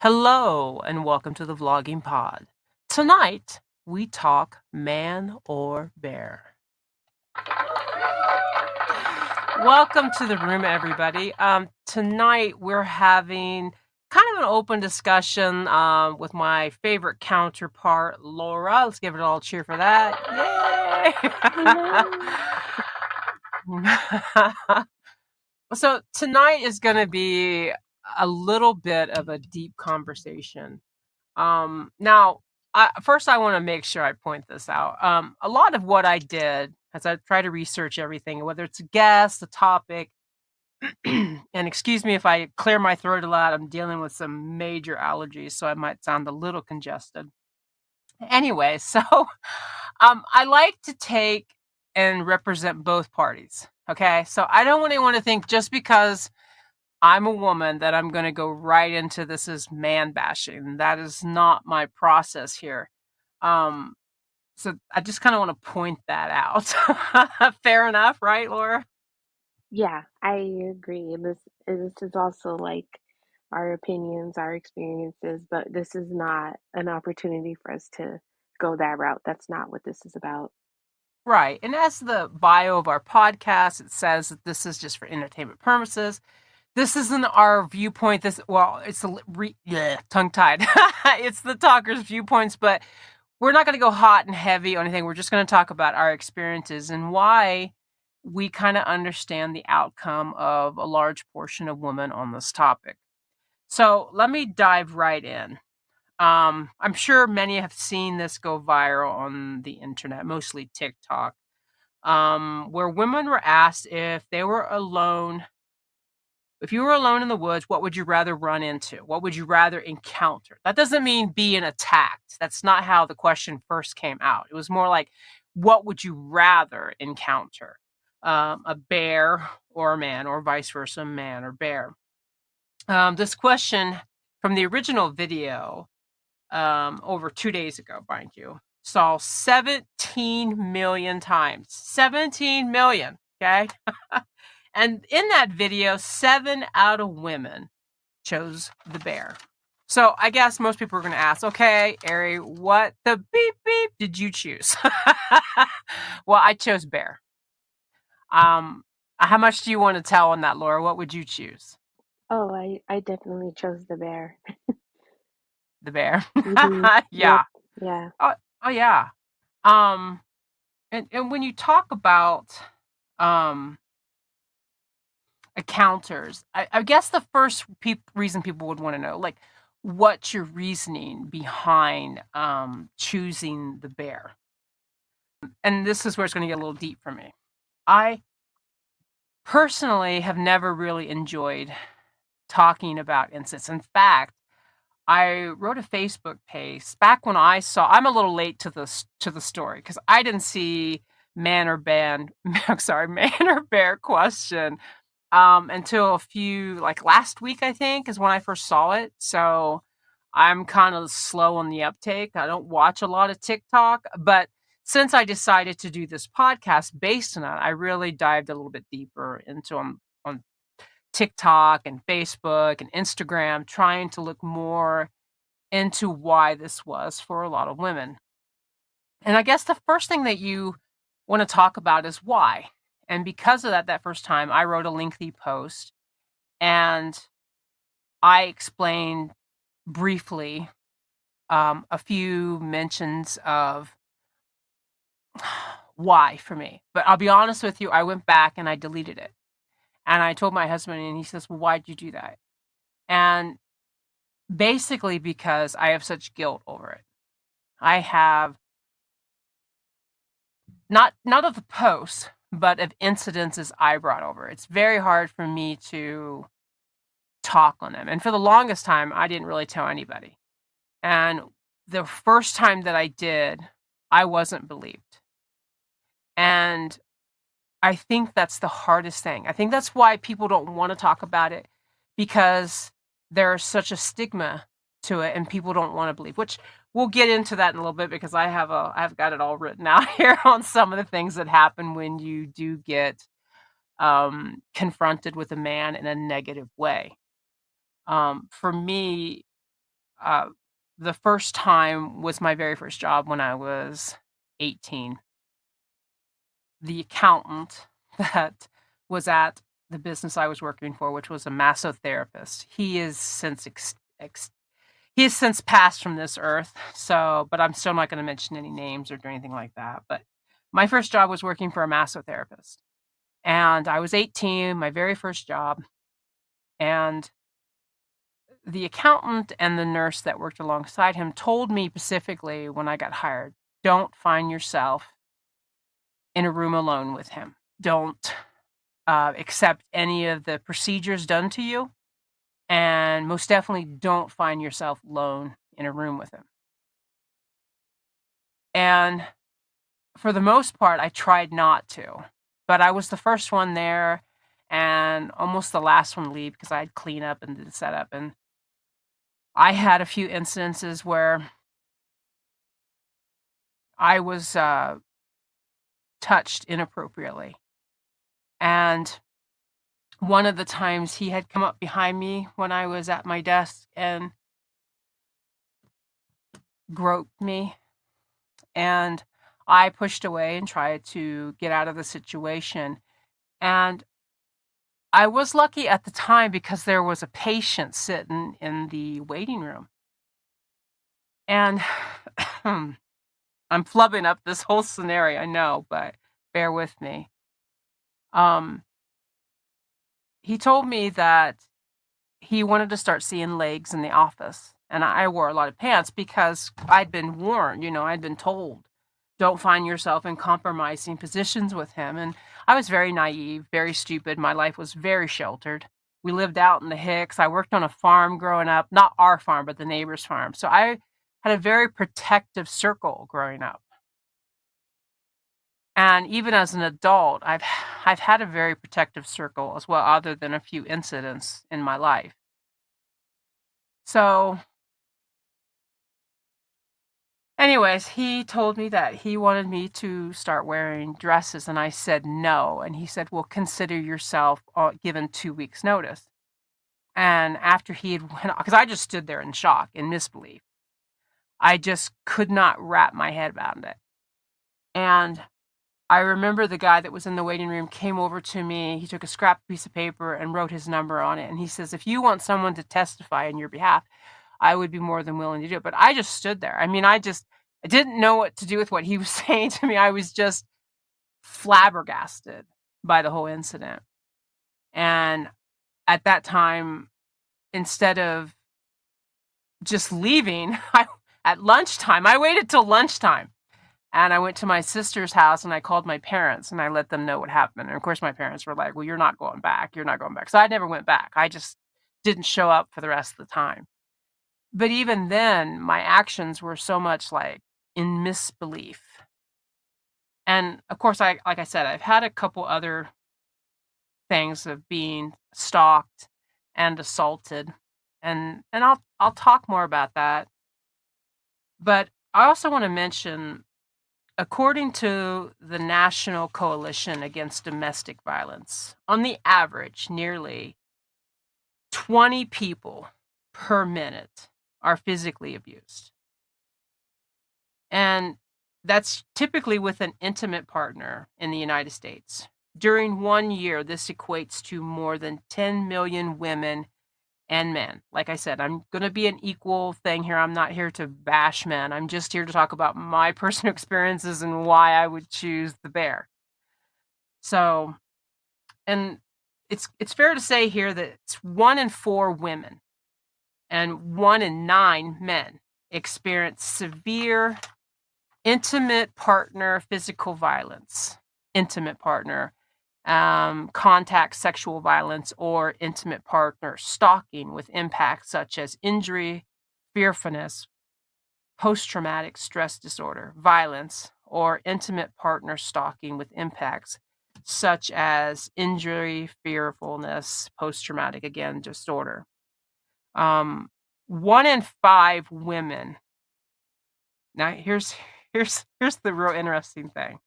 Hello and welcome to the Vlogging Pod. Tonight we talk man or bear. Welcome to the room, everybody. Tonight we're having kind of an open discussion with my favorite counterpart, Laura. Let's give it all a cheer for that. Yay! So tonight is going to be a little bit of a deep conversation. Now, first I want to make sure I point this out. A lot of what I did as I try to research everything, whether it's a guest, a topic, and excuse me if I clear my throat a lot, I'm dealing with some major allergies, so I might sound a little congested. Anyway, so I like to take and represent both parties. Okay, so I don't want anyone to think just because I'm a woman that I'm going to go right into this as man bashing. That is not my process here. So I just kind of want to point that out. Fair enough, right, Laura? Yeah, I agree. This is also like our opinions, our experiences, but this is not an opportunity for us to go that route. That's not what this is about. Right. And as the bio of our podcast, it says that this is just for entertainment purposes. This isn't our viewpoint. It's the tongue tied. It's the talker's viewpoints, but we're not going to go hot and heavy on anything. We're just going to talk about our experiences and why we kind of understand the outcome of a large portion of women on this topic. So let me dive right in. I'm sure many have seen this go viral on the internet, mostly TikTok, where women were asked if they were alone. If you were alone in the woods, what would you rather run into? What would you rather encounter? That doesn't mean being attacked. That's not how the question first came out. It was more like, what would you rather encounter? A bear or a man, or vice versa, man or bear. This question from the original video over 2 days ago, mind you, saw 17 million times. 17 million, okay? And in that video, 7 out of women chose the bear. So I guess most people are going to ask, okay, Ari, what the beep beep did you choose? Well, I chose bear. How much do you want to tell on that, Laura? What would you choose? Oh, I definitely chose the bear. The bear. Yep. Yeah. Yeah. Oh yeah. Um, and when you talk about um encounters, I guess the first reason people would want to know, like, what's your reasoning behind choosing the bear? And this is where it's going to get a little deep for me. I personally have never really enjoyed talking about incidents. In fact, I wrote a Facebook post back when I'm a little late to the story because I didn't see man or band sorry, man or bear question until a few, like, last week, I think, is when I first saw it. So I'm kind of slow on the uptake. I don't watch a lot of TikTok, but since I decided to do this podcast based on that, I really dived a little bit deeper into on TikTok and Facebook and Instagram, trying to look more into why this was for a lot of women. And I guess the first thing that you want to talk about is why. And because of that first time, I wrote a lengthy post and I explained briefly a few mentions of why for me. But I'll be honest with you, I went back and I deleted it. And I told my husband, and he says, well, why'd you do that? And basically because I have such guilt over it. I have not of the posts, but of incidences I brought over. It's very hard for me to talk on them. And for the longest time, I didn't really tell anybody. And the first time that I did, I wasn't believed. And I think that's the hardest thing. I think that's why people don't want to talk about it, because there's such a stigma to it and people don't want to believe, which we'll get into that in a little bit because I've got it all written out here on some of the things that happen when you do get confronted with a man in a negative way. For me, Uh, the first time was my very first job when I was 18. The accountant that was at the business I was working for, which was a massotherapist, he has since passed from this earth. So, but I'm still not going to mention any names or do anything like that. But my first job was working for a massotherapist, and I was 18, my very first job, and the accountant and the nurse that worked alongside him told me specifically when I got hired, don't find yourself in a room alone with him. Don't accept any of the procedures done to you. And most definitely don't find yourself alone in a room with him. And for the most part, I tried not to. But I was the first one there and almost the last one to leave because I'd clean up and do the setup. And I had a few incidences where I was touched inappropriately. And one of the times he had come up behind me when I was at my desk and groped me. And I pushed away and tried to get out of the situation. And I was lucky at the time because there was a patient sitting in the waiting room. And I'm flubbing up this whole scenario, I know, but bear with me. Um, he told me that he wanted to start seeing legs in the office. And I wore a lot of pants because I'd been warned, I'd been told, don't find yourself in compromising positions with him. And I was very naive, very stupid. My life was very sheltered. We lived out in the Hicks. I worked on a farm growing up, not our farm, but the neighbor's farm. So I had a very protective circle growing up. And even as an adult, I've had a very protective circle as well, other than a few incidents in my life. So anyways, he told me that he wanted me to start wearing dresses, and I said no. And he said, well, consider yourself given 2 weeks' notice. And after he had went, because I just stood there in shock, in misbelief. I just could not wrap my head around it. And I remember the guy that was in the waiting room came over to me. He took a scrap piece of paper and wrote his number on it. And he says, if you want someone to testify on your behalf, I would be more than willing to do it. But I just stood there. I mean, I didn't know what to do with what he was saying to me. I was just flabbergasted by the whole incident. And at that time, instead of just leaving, at lunchtime, I waited till lunchtime. And I went to my sister's house and I called my parents and I let them know what happened. And of course, my parents were like, well, you're not going back. You're not going back. So I never went back. I just didn't show up for the rest of the time. But even then, my actions were so much like in misbelief. And of course, like I said, I've had a couple other things of being stalked and assaulted. And I'll talk more about that. But I also want to mention, according to the National Coalition Against Domestic Violence, on the average, nearly 20 people per minute are physically abused. And that's typically with an intimate partner in the United States. During 1 year, this equates to more than 10 million women and men. Like I said, I'm going to be an equal thing here. I'm not here to bash men. I'm just here to talk about my personal experiences and why I would choose the bear. So, and it's fair to say here that it's 1 in 4 women and 1 in 9 men experience severe intimate partner physical violence, intimate partner contact sexual violence, or intimate partner stalking with impacts such as injury, fearfulness, post-traumatic stress disorder, violence, or intimate partner stalking with impacts such as injury, fearfulness, post-traumatic, again, disorder. 1 in 5 women. Now, here's the real interesting thing.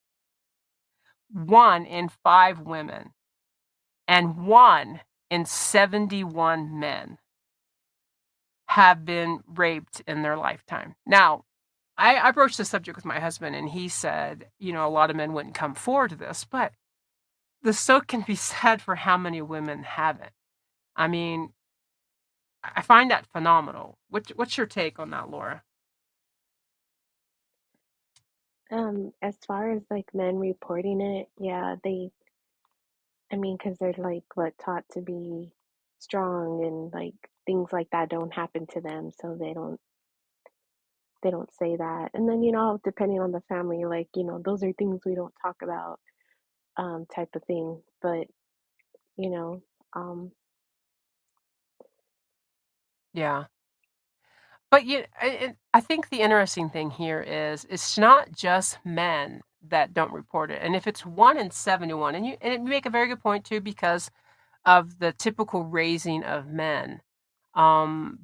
1 in 5 women and 1 in 71 men have been raped in their lifetime. Now, I broached the subject with my husband, and he said, a lot of men wouldn't come forward to this, but the so can be said for how many women haven't. I mean, I find that phenomenal. What's your take on that, Laura? As far as like men reporting it, yeah, I mean, because they're like what taught to be strong and like things like that don't happen to them, so they don't say that. And then, depending on the family, like, those are things we don't talk about, type of thing. But, you know, um, Yeah. But I think the interesting thing here is it's not just men that don't report it. And if it's 1 in 71, and you make a very good point too, because of the typical raising of men.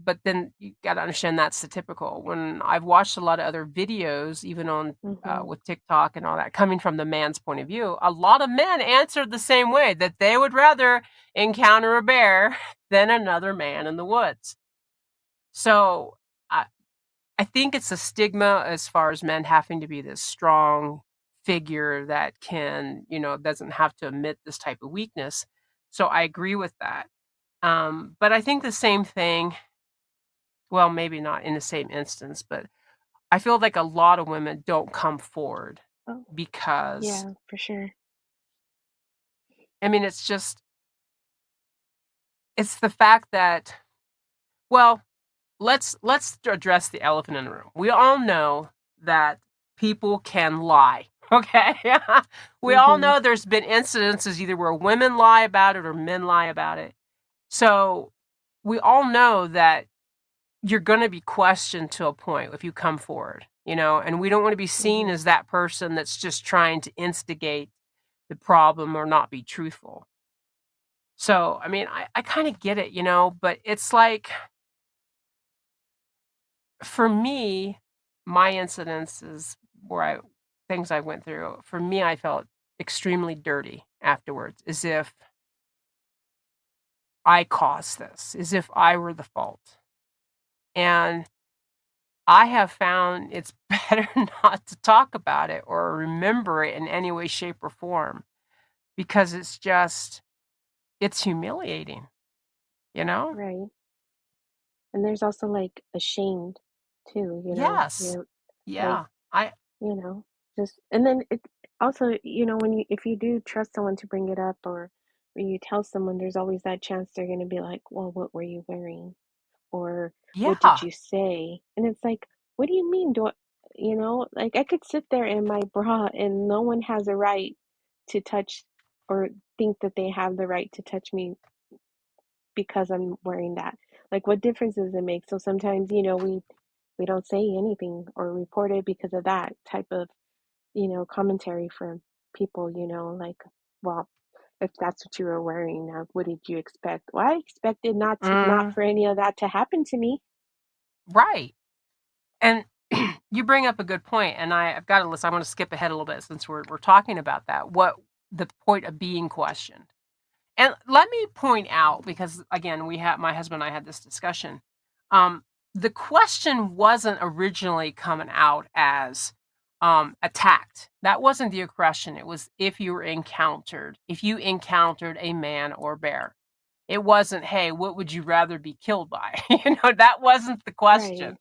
But then you got to understand that's the typical. When I've watched a lot of other videos, even on hmm with TikTok and all that, coming from the man's point of view, a lot of men answered the same way that they would rather encounter a bear than another man in the woods. So I, I think it's a stigma as far as men having to be this strong figure that doesn't have to admit this type of weakness. So I agree with that. But I think the same thing, well, maybe not in the same instance, but I feel like a lot of women don't come forward oh, because, yeah, for sure. I mean, it's the fact that, well, let's address the elephant in the room. We all know that people can lie. Okay? We all hmm know there's been incidences either where women lie about it or men lie about it. So we all know that you're going to be questioned to a point if you come forward, and we don't want to be seen hmm as that person that's just trying to instigate the problem or not be truthful. So, I mean, I kind of get it, but it's like, for me, my incidences where things I went through, for me, I felt extremely dirty afterwards, as if I caused this, as if I were the fault. And I have found it's better not to talk about it or remember it in any way, shape, or form because it's humiliating, you know? Right. And there's also like ashamed too, Yes. you're like, Yeah. I, you know, just, and then it also, if you do trust someone to bring it up, or when you tell someone, there's always that chance they're going to be like, well, what were you wearing? Or what did yeah. you say? And it's like, what do you mean? Like I could sit there in my bra and no one has a right to touch or think that they have the right to touch me because I'm wearing that. Like, what difference does it make? So sometimes, we don't say anything or report it because of that type of, commentary from people, like, well, if that's what you were wearing, what did you expect? Well, I expected not Mm, for any of that to happen to me. right. And you bring up a good point, and I've got a list. I want to skip ahead a little bit since we're talking about that. What the point of being questioned. And let me point out, because again, my husband and I had this discussion. Um, the question wasn't originally coming out as attacked. That wasn't the aggression. It was if you encountered a man or bear. It wasn't, hey, what would you rather be killed by? That wasn't the question. Right,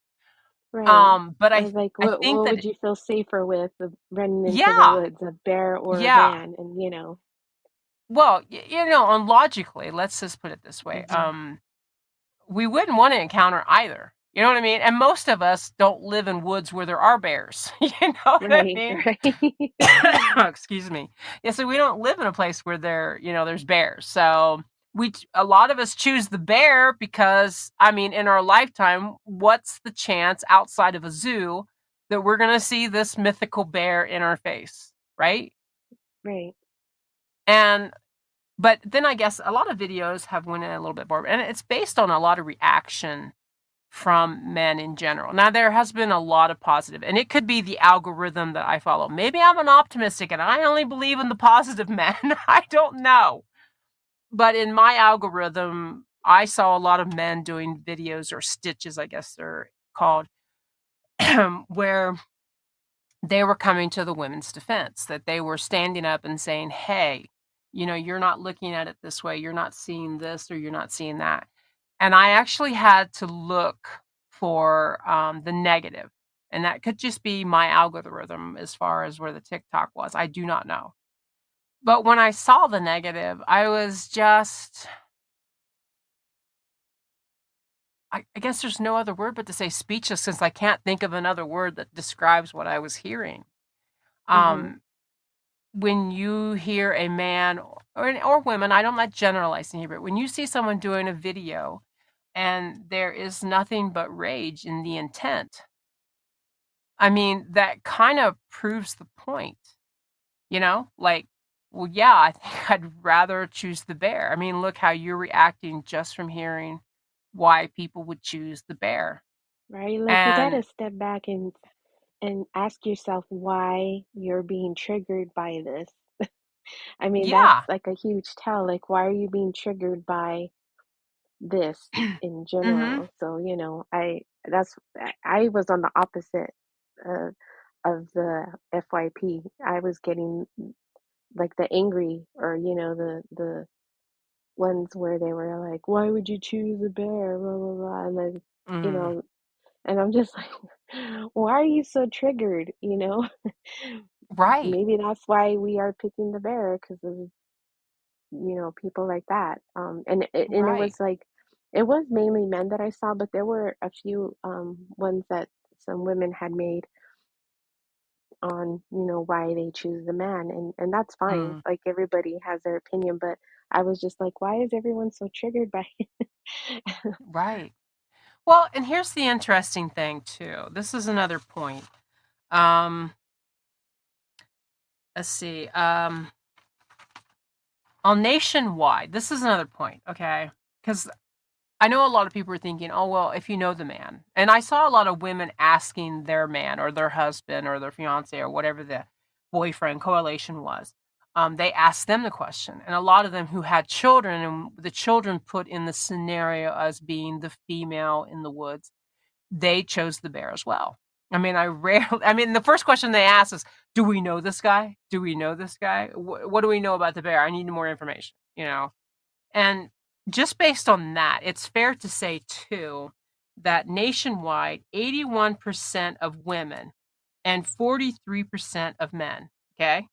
right. But Or like, I what think what that, would you feel safer with, running into the yeah, woods, a bear or a yeah. man? And Well, on logically, let's just put it this way. hmm We wouldn't want to encounter either. You know what I mean? And most of us don't live in woods where there are bears. You know what I right, mean? right, Excuse me. Yeah, so we don't live in a place where there's bears. So a lot of us choose the bear because, I mean, in our lifetime, what's the chance outside of a zoo that we're going to see this mythical bear in our face, right? right. And but then I guess a lot of videos have went in a little bit more, and it's based on a lot of reaction from men in general. Now, there has been a lot of positive, and it could be the algorithm that I follow. Maybe I'm an optimistic and I only believe in the positive men. I don't know. But in my algorithm, I saw a lot of men doing videos or stitches, I guess they're called, where they were coming to the women's defense, that they were standing up and saying, "Hey, you're not looking at it this way. You're not seeing this or you're not seeing that." And I actually had to look for the negative. And that could just be my algorithm as far as where the TikTok was. I do not know. But when I saw the negative, I was just, I guess there's no other word but to say speechless, since I can't think of another word that describes what I was hearing. Mhm. Um, when you hear a man or women, I'm not generalizing here, but when you see someone doing a video and there is nothing but rage in the intent, I mean, that kind of proves the point, like, well, yeah, I think I'd rather choose the bear. I mean, look how you're reacting just from hearing why people would choose the bear. Right? Like you And gotta step back and ask yourself why you're being triggered by this. I mean, that's yeah. like a huge tell. Like, why are you being triggered by this in Mhm. general? So, I was on the opposite uh, of the FYP. I was getting like the angry or the ones where they were like, "Why would you choose a bear?" Blah blah blah, and then you Mm. know, and I'm just like, "Why are you so triggered?" Right. Maybe that's why we are picking the bear because of people like that. And it Right. was like it was mainly men that I saw, but there were a few ones that some women had made on why they choose the man, and that's fine. Mm. Like everybody has their opinion, but I was just like, why is everyone so triggered by it? Right. Well, and here's the interesting thing too. This is another point. Um, let's see. On nationwide, this is another point, okay? Because I know a lot of people are thinking, oh, well, if you know the man. And I saw a lot of women asking their man or their husband or their fiance or whatever the boyfriend correlation was. They asked them the question. And a lot of them who had children, and the children put in the scenario as being the female in the woods, they chose the bear as well. I mean, the first question they ask is, do we know this guy? Do we know this guy? What do we know about the bear? I need more information. And just based on that, it's fair to say, too, that nationwide, 81% of women and 43% of men, okay,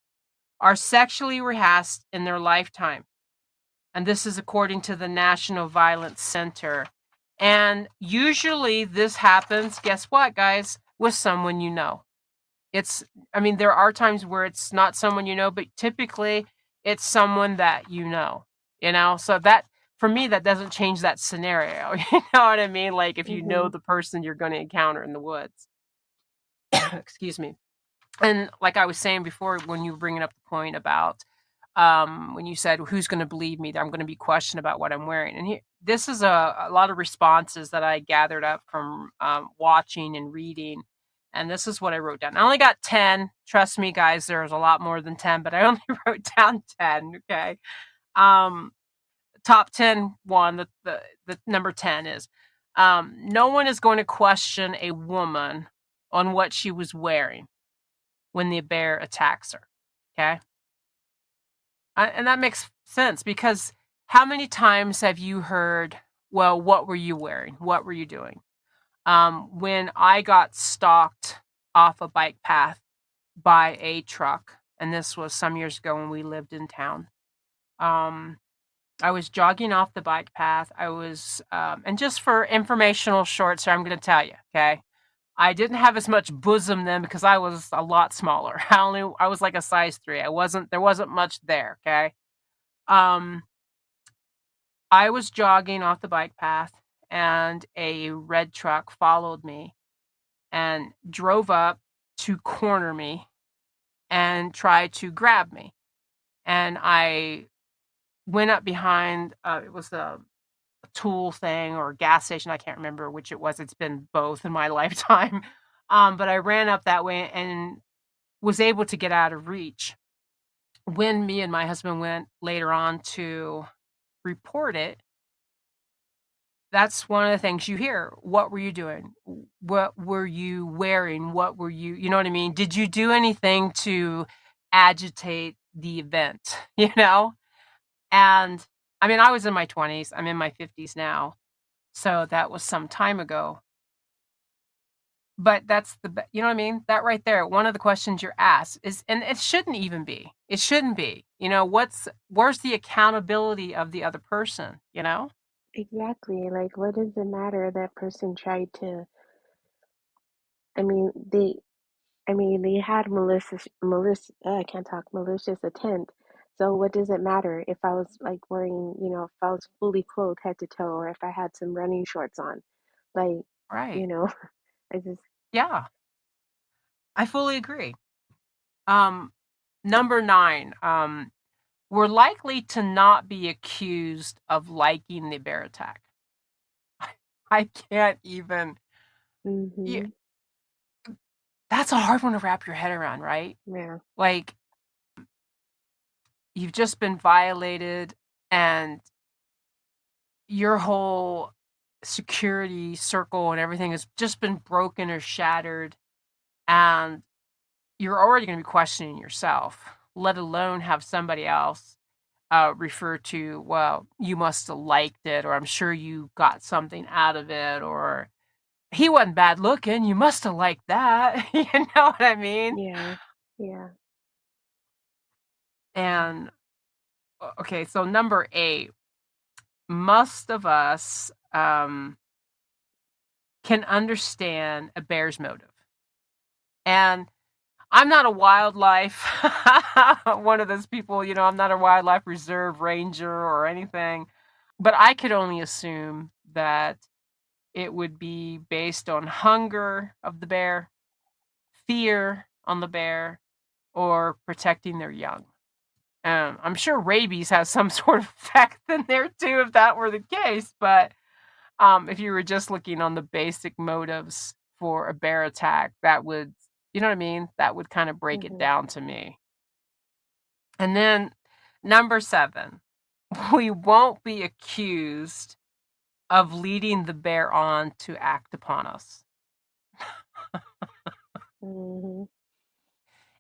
are sexually harassed in their lifetime. And this is according to the National Violence Center. And usually this happens, guess what, guys, with someone you know. It's, I mean, there are times where it's not someone you know, but typically it's someone that So that, for me, that doesn't change that scenario. You know what I mean? Like if you know Hmm. the person you're going to encounter in the woods. Excuse me. And like I was saying before, when you were bringing up the point about when you said, who's going to believe me? I'm going to be questioned about what I'm wearing. And this is a lot of responses that I gathered up from watching and reading. And this is what I wrote down. I only got 10. Trust me, guys, there's a lot more than 10, but I only wrote down 10. Okay. Um, top 10 one, the number 10 is no one is going to question a woman on what she was wearing when the bear attacks her. Okay. And that makes sense because how many times have you heard, well, what were you wearing? What were you doing? When I got stalked off a bike path by a truck, and this was some years ago when we lived in town, um, I was jogging off the bike path. And just for informational short, so I'm going to tell you, okay? I didn't have as much bosom then because I was a lot smaller. I was like a size 3. There wasn't much there, okay? Um, I was jogging off the bike path and a red truck followed me and drove up to corner me and tried to grab me. And I went up behind, it was a tool thing or a gas station. I can't remember which it was. It's been both in my lifetime. But I ran up that way and was able to get out of reach. When me and my husband went later on to report it, That's one of the things you hear. What were you doing? What were you wearing? What were you know what I mean? Did you do anything to agitate the event, you know? And I mean, I was in my 20s. I'm in my 50s now. So that was some time ago. But that's you know what I mean? That right there, one of the questions you're asked is, and it shouldn't even be. It shouldn't be. You know, where's the accountability of the other person, you know? Exactly. Like, what does it matter that person tried to, I mean, they had I can't talk, malicious intent. So what does it matter if I was like wearing, if I was fully clothed head to toe, or if I had some running shorts on? Like, Right. you know, I just, Yeah, I fully agree. Um, Number 9, we're likely to not be accused of liking the bear attack. I can't even yeah, mm-hmm, that's a hard one to wrap your head around, right? yeah, Like, you've just been violated and your whole security circle and everything has just been broken or shattered, and you're already gonna be questioning yourself, let alone have somebody else refer to, well, you must have liked it, or I'm sure you got something out of it, or he wasn't bad looking, you must have liked that. You know what I mean? yeah, yeah. And okay, so number 8, most of us can understand a bear's motive. And I'm not a wildlife, one of those people, I'm not a wildlife reserve ranger or anything, but I could only assume that it would be based on hunger of the bear, fear on the bear, or protecting their young. I'm sure rabies has some sort of effect in there too, if that were the case. But if you were just looking on the basic motives for a bear attack, that would, you know what I mean? That would kind of break it Mm-hmm. down to me. And then number 7, we won't be accused of leading the bear on to act upon us. Mm-hmm.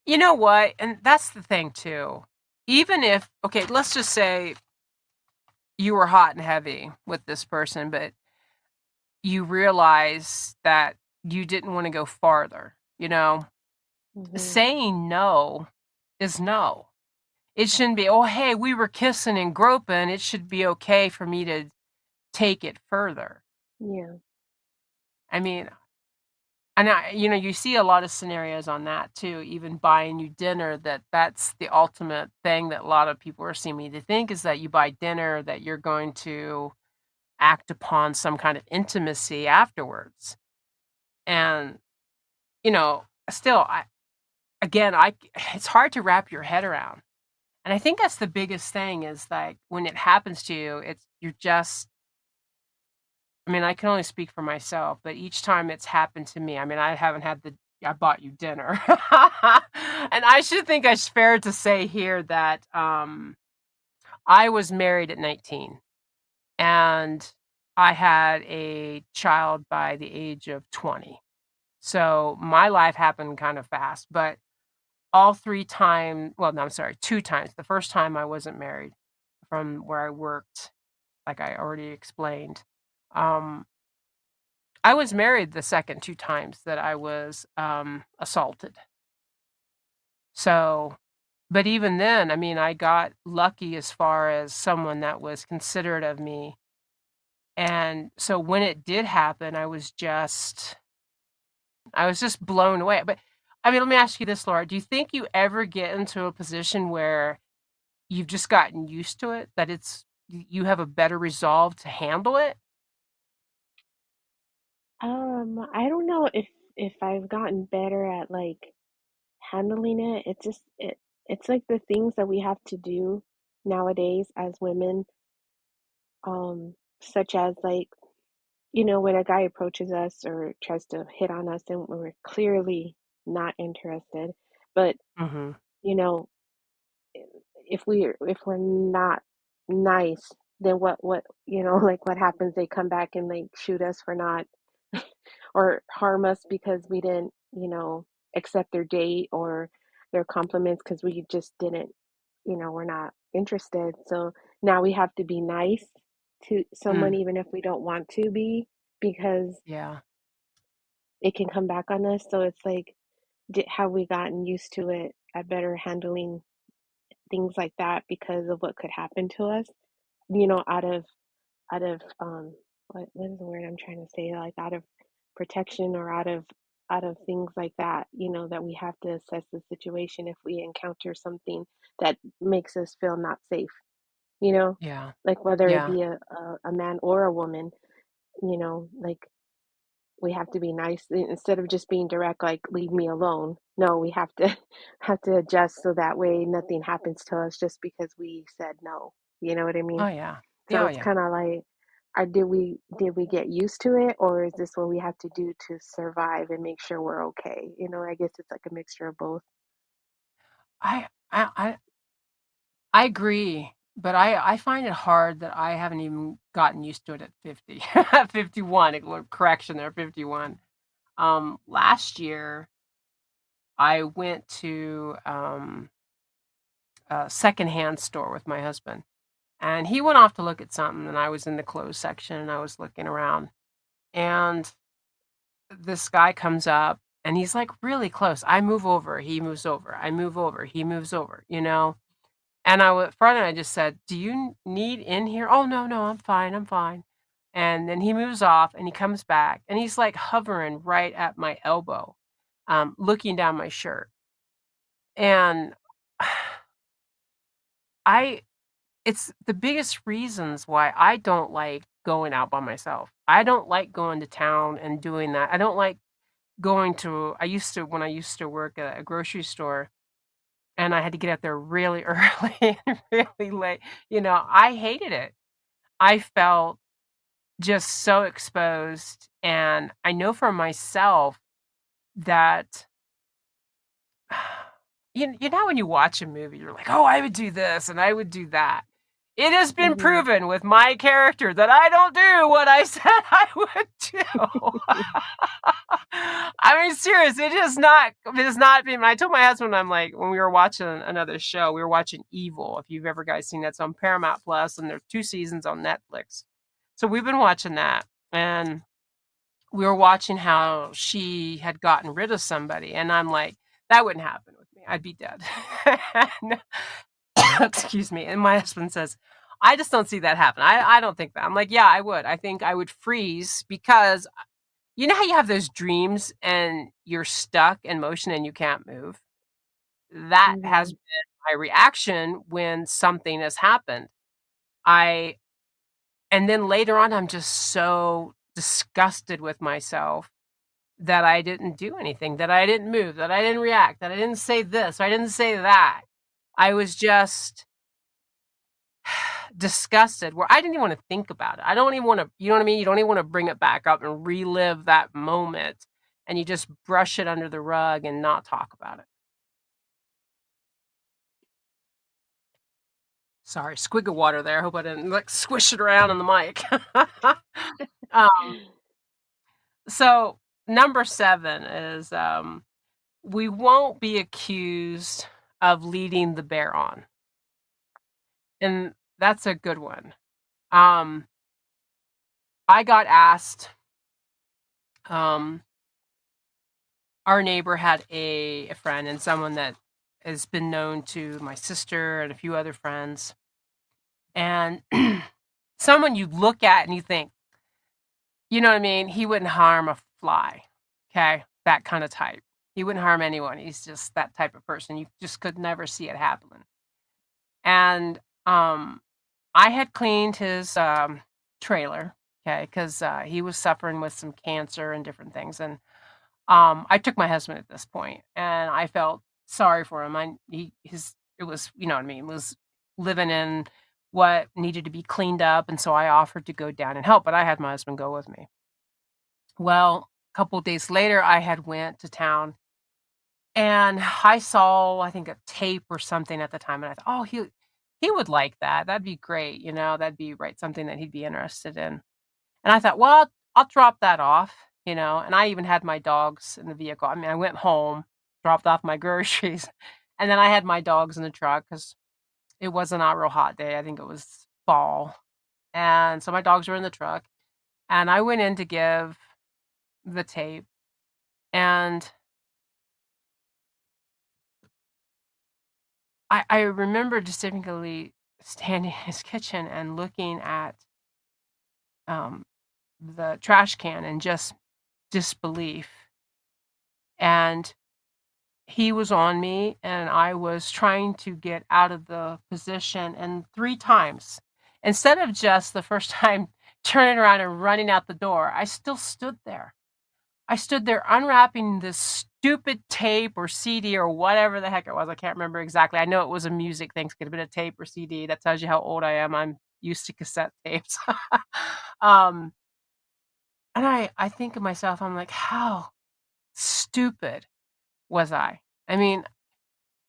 You know what? And that's the thing too. Even if, okay, let's just say you were hot and heavy with this person, but you realize that you didn't want to go farther, Mm-hmm. saying no is no. It shouldn't be, oh, hey, we were kissing and groping. It should be okay for me to take it further. Yeah. I mean, and you see a lot of scenarios on that too, even buying you dinner, that's the ultimate thing that a lot of people are seeming to think is that you buy dinner, that you're going to act upon some kind of intimacy afterwards. And, still, it's hard to wrap your head around. And I think that's the biggest thing is like when it happens to you, you're just, I mean, I can only speak for myself, but each time it's happened to me, I mean, I haven't had I bought you dinner. And I should think it's fair to say here that I was married at 19 and I had a child by the age of 20. So my life happened kind of fast, but all 3 times, well, no, I'm sorry, 2 times. The first time I wasn't married from where I worked, like I already explained. Um, I was married the second 2 times that I was, assaulted. So but even then, I mean, I got lucky as far as someone that was considerate of me, and so when it did happen, I was just blown away, but, I mean, let me ask you this, Laura, do you think you ever get into a position where you've just gotten used to it, that you have a better resolve to handle it? I don't know if I've gotten better at like handling it. It's like the things that we have to do nowadays as women, such as like, when a guy approaches us or tries to hit on us and we're clearly not interested, but Mhm. you know, if we're not nice, then what, like what happens? They come back and like shoot us for not or harm us because we didn't, accept their date or their compliments because we just didn't, we're not interested. So now we have to be nice to someone Mm, even if we don't want to be because yeah. it can come back on us. So it's like, have we gotten used to it at better handling things like that because of what could happen to us? Out of what is the word I'm trying to say? Like out of protection or out of things like that, that we have to assess the situation if we encounter something that makes us feel not safe, Yeah. like whether it Yeah. be a man or a woman, like we have to be nice instead of just being direct, like leave me alone. No, we have to have to adjust so that way nothing happens to us just because we said no. You know what I mean? Oh, yeah. So Yeah, oh, it's yeah. kind of like, did we get used to it, or is this what we have to do to survive and make sure we're okay? I guess it's like a mixture of both. I agree, but I find it hard that I haven't even gotten used to it at 50. 51, correction there, 51. Last year, I went to, a secondhand store with my husband, and he went off to look at something, and I was in the clothes section, and I was looking around, and this guy comes up, and he's, like, really close. I move over, he moves over, I move over, he moves over, you know? And Friday, I just said, "Do you need in here?" "Oh, no, no, I'm fine, I'm fine." And then he moves off, and he comes back, and he's, like, hovering right at my elbow, looking down my shirt. And I it's the biggest reasons why I don't like going out by myself. I don't like going to town and doing that. I don't like going to when I used to work at a grocery store, and I had to get out there really early and really late, I hated it. I felt just so exposed, and I know for myself that you know when you watch a movie, you're like, "Oh, I would do this and I would do that." It has been Hmm. proven with my character that I don't do what I said I would do. I mean, serious, it has not been I told my husband, I'm like when we were watching another show, we were watching Evil, if you've ever guys seen that, it's on Paramount Plus, and there's 2 seasons on Netflix. So we've been watching that, and we were watching how she had gotten rid of somebody, and I'm like, "That wouldn't happen with me. I'd be dead." And excuse me, and my husband says, "I just don't see that happen. I don't think that." I'm like, "Yeah, I would. I think I would freeze because you know how you have those dreams and you're stuck in motion and you can't move? That has Hmm. been my reaction when something has happened. I and then later on, I'm just so disgusted with myself that I didn't do anything, that I didn't move, that I didn't react, that I didn't say this, I didn't say that. I was just disgusted where I didn't even wanna think about it. I don't even wanna you know what I mean? You don't even wanna bring it back up and relive that moment, and you just brush it under the rug and not talk about it. Sorry, squig of water there. I hope I didn't, like, squish it around on the mic. Um, so number 7 is, we won't be accused of leading the bear on, and that's a good one. Um, I got asked, um our neighbor had a friend and someone that has been known to my sister and a few other friends, and someone you look at and you think, you know what I mean? He wouldn't harm a fly, okay? That kinda type. He wouldn't harm anyone. He's just that type of person. You just could never see it happening. And, I had cleaned his, trailer, okay, 'cause, he was suffering with some cancer and different things, and I took my husband at this point, and I felt sorry for him. It was, you know what I mean, was living in what needed to be cleaned up, and so I offered to go down and help, but I had my husband go with me. Well, a couple days later, I had went to town, and I saw, I think, a tape or something at the time, and I thought, "Oh, he would like that. That'd be great, that'd be right something that he'd be interested in. And I thought, well, I'll drop that off, and I even had my dogs in the vehicle. I mean, I went home, dropped off my groceries, and then I had my dogs in the truck because it wasn't a real hot day. I think it was fall. And so my dogs were in the truck, and I went in to give the tape, and I remember distinctly standing in his kitchen and looking at um, the trash can in just disbelief. And he was on me, and I was trying to get out of the position. And 3 times, instead of just the first time turning around and running out the door, I still stood there. I stood there unwrapping this stupid tape or CD or whatever the heck it was. I can't remember exactly. I know it was a music thing. It could have been a tape or CD. That tells you how old I am. I'm used to cassette tapes. um, and I think of myself, I'm like, how stupid was I? I mean,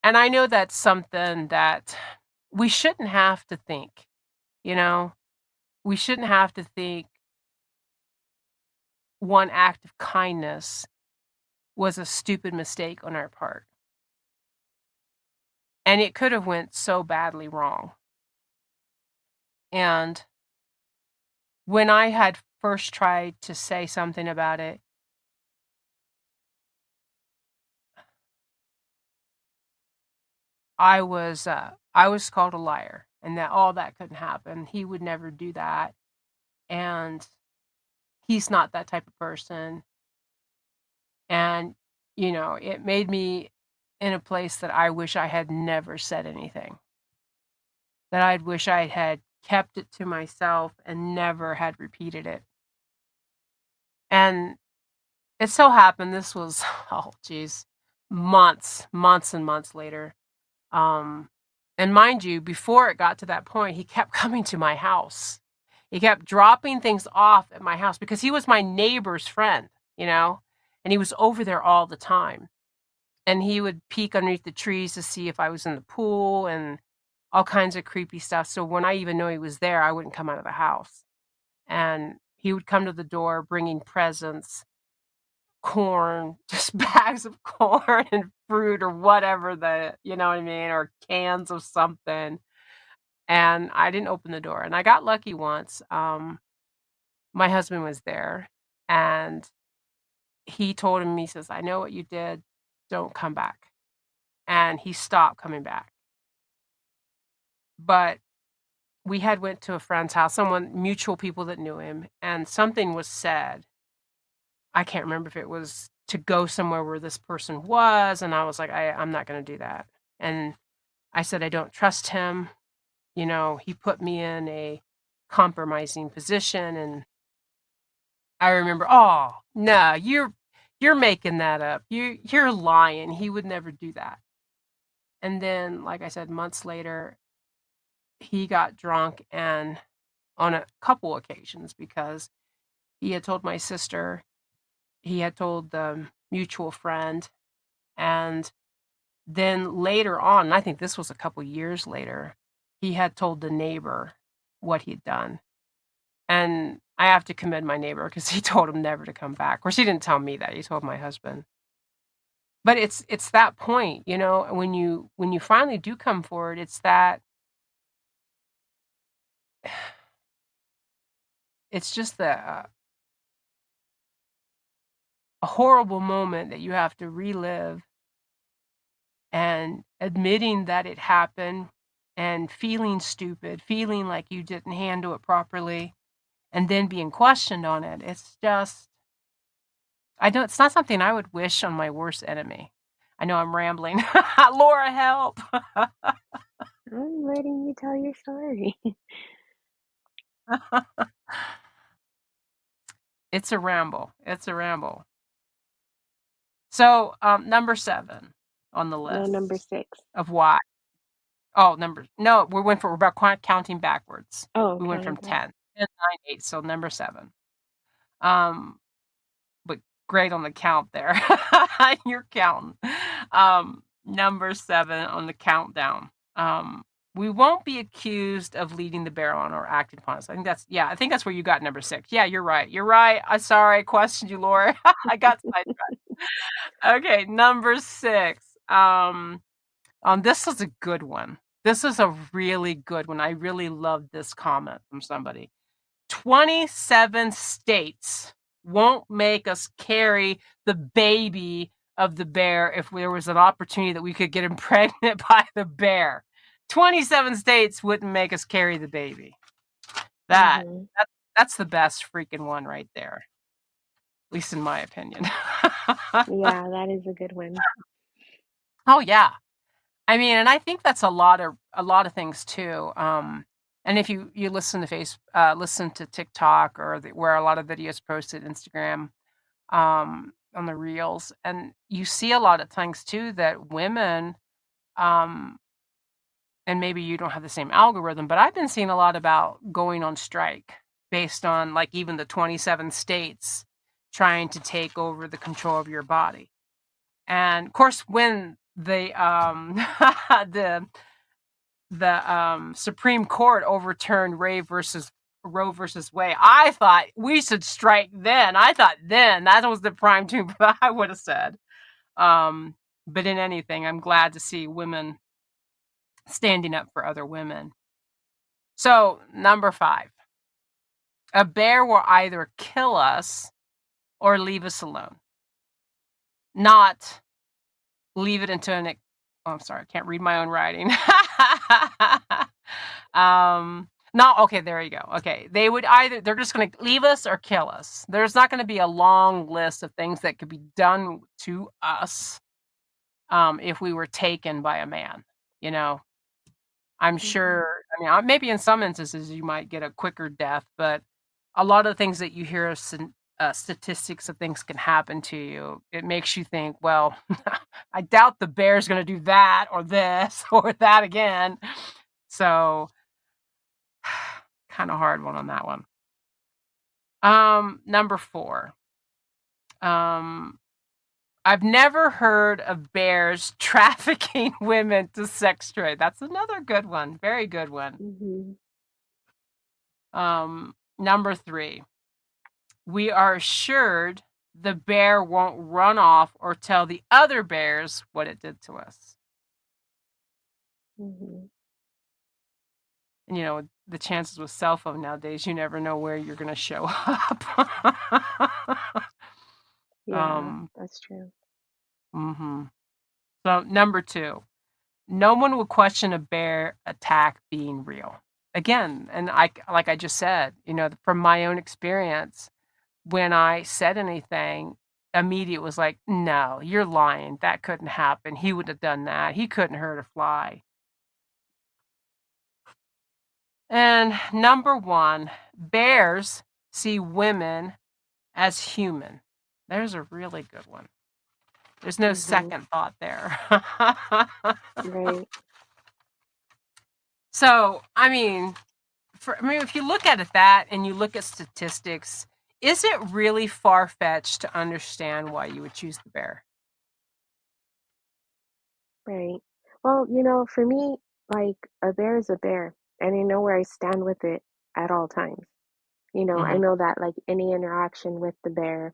and I know that's something that we shouldn't have to think, you know? We shouldn't have to think one act of kindness was a stupid mistake on our part. And it could have went so badly wrong. And when I had first tried to say something about it, I was called a liar and that all that couldn't happen. He would never do that. And he's not that type of person. And, it made me in a place that I wish I had never said anything. That I'd wish I had kept it to myself and never had repeated it. And it so happened this was, oh geez, months and months later. Um, and mind you, before it got to that point, he kept coming to my house. He kept dropping things off at my house because he was my neighbor's friend, and he was over there all the time. And he would peek underneath the trees to see if I was in the pool and all kinds of creepy stuff. So when I even knew he was there, I wouldn't come out of the house. And he would come to the door bringing presents, corn, just bags of corn and fruit or whatever you know what I mean, or cans of something. And I didn't open the door. And I got lucky once. My husband was there and he told him, he says, I know what you did. Don't come back. And he stopped coming back. But we had went to a friend's house, someone mutual people that knew him, and something was said. I can't remember if it was to go somewhere where this person was, and I was like, I'm not gonna do that. And I said, I don't trust him. He put me in a compromising position, and I remember, oh no, you're making that up. You're lying. He would never do that. And then, like I said, months later, he got drunk and on a couple occasions because he had told my sister, he had told the mutual friend, and then later on, and I think this was a couple years later, he had told the neighbor what he'd done. And I have to commend my neighbor because he told him never to come back. Of course, he didn't tell me that. He told my husband. But it's that point, when you finally do come forward, it's that it's just a horrible moment that you have to relive and admitting that it happened and feeling stupid, feeling like you didn't handle it properly, and then being questioned on it. It's just, I don't, it's not something I would wish on my worst enemy. I know I'm rambling. Laura, help. I'm letting you tell your story. It's a ramble. It's a ramble. So, number 7 on the No, number list 6. of why. Oh, no, we're about counting backwards. Oh, We went counting from back. 10, 9, 8, so number 7. Um, but great on the count there. You're counting. Number 7 on the countdown. We won't be accused of leading the bear on or acting upon us. I think that's where you got number 6. Yeah, you're right. You're right. I'm sorry I questioned you, Laura. I got sidetracked. Okay, number 6. This is a good one. This is a really good one. I really love this comment from somebody. 27 states won't make us carry the baby of the bear if there was an opportunity that we could get pregnant by the bear. 27 states wouldn't make us carry the baby. That, Mm-hmm. that that's the best freaking one right there. At least in my opinion. Yeah, that is a good one. Oh yeah. I mean, and I think that's a lot of things too. And if you listen to TikTok or where a lot of videos posted, Instagram, on the reels, and you see a lot of times too that women, um, and maybe you don't have the same algorithm, but I've been seeing a lot about going on strike based on like even the 27 states trying to take over the control of your body. And of course, when the Supreme Court overturned Roe versus Wade, I thought we should strike then. I thought then that was the prime time that I would have said. Um, but in anything, I'm glad to see women standing up for other women. So, number 5, a bear will either kill us or leave us alone, not leave it into oh, I'm sorry, I can't read my own writing. Not okay, there you go. Okay, they're just going to leave us or kill us. There's not going to be a long list of things that could be done to us if we were taken by a man, you know. I'm Mm-hmm. sure, I mean, maybe in some instances you might get a quicker death, but a lot of things that you hear of statistics of things can happen to you, it makes you think, well, I doubt the bear's going to do that or this or that again. So, kind of hard one on that one. Number 4. Um, I've never heard of bears trafficking women to sex trade. That's another good one. Very good one. Mm-hmm. Number 3. We are assured the bear won't run off or tell the other bears what it did to us. Mm-hmm. And the chances with cell phone nowadays, you never know where you're going to show up. Yeah, um, that's true. mhm. So number 2, no one will question a bear attack being real. Again, and like I just said, from my own experience, when I said anything, immediate was like, "No, you're lying. That couldn't happen. He wouldn't have done that. He couldn't hurt a fly." And number 1, bears see women as human. There's a really good one. There's no Mm-hmm. second thought there. Right. So, I mean, if you look at it that and you look at statistics, is it really far-fetched to understand why you would choose the bear? Right. Well, for me, like a bear is a bear, and I know where I stand with it at all times. I Mhm. know that like any interaction with the bear,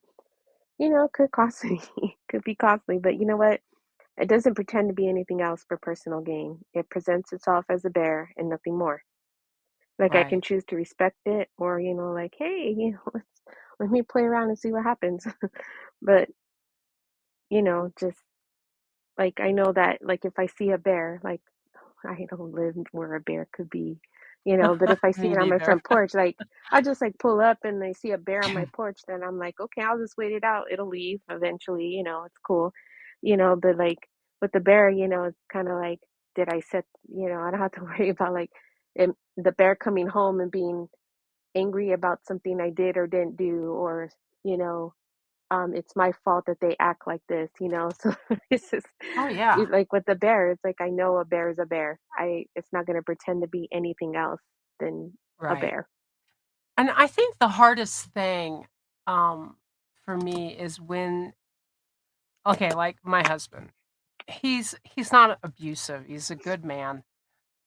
could cost me, could be costly, but you know what? It doesn't pretend to be anything else for personal gain. It presents itself as a bear and nothing more. Like I can Right. choose to respect it or, like, hey, let me play around and see what happens. But, just like I know that like if I see a bear, like I don't live where a bear could be, but if I see Me it on my neither. front porch, like I just like pull up and I see a bear on my porch, then I'm like, okay, I'll just wait it out. It'll leave eventually, it's cool. But like with the bear, it's kind of like, did I set, I don't have to worry about like the bear coming home and being angry about something I did or didn't do, or, you know, it's my fault that they act like this. So it's just Oh, yeah. like with the bear, it's like I know a bear is a bear. It's not gonna pretend to be anything else than a Right. bear. And I think the hardest thing, for me is when okay, like my husband, he's not abusive, he's a good man,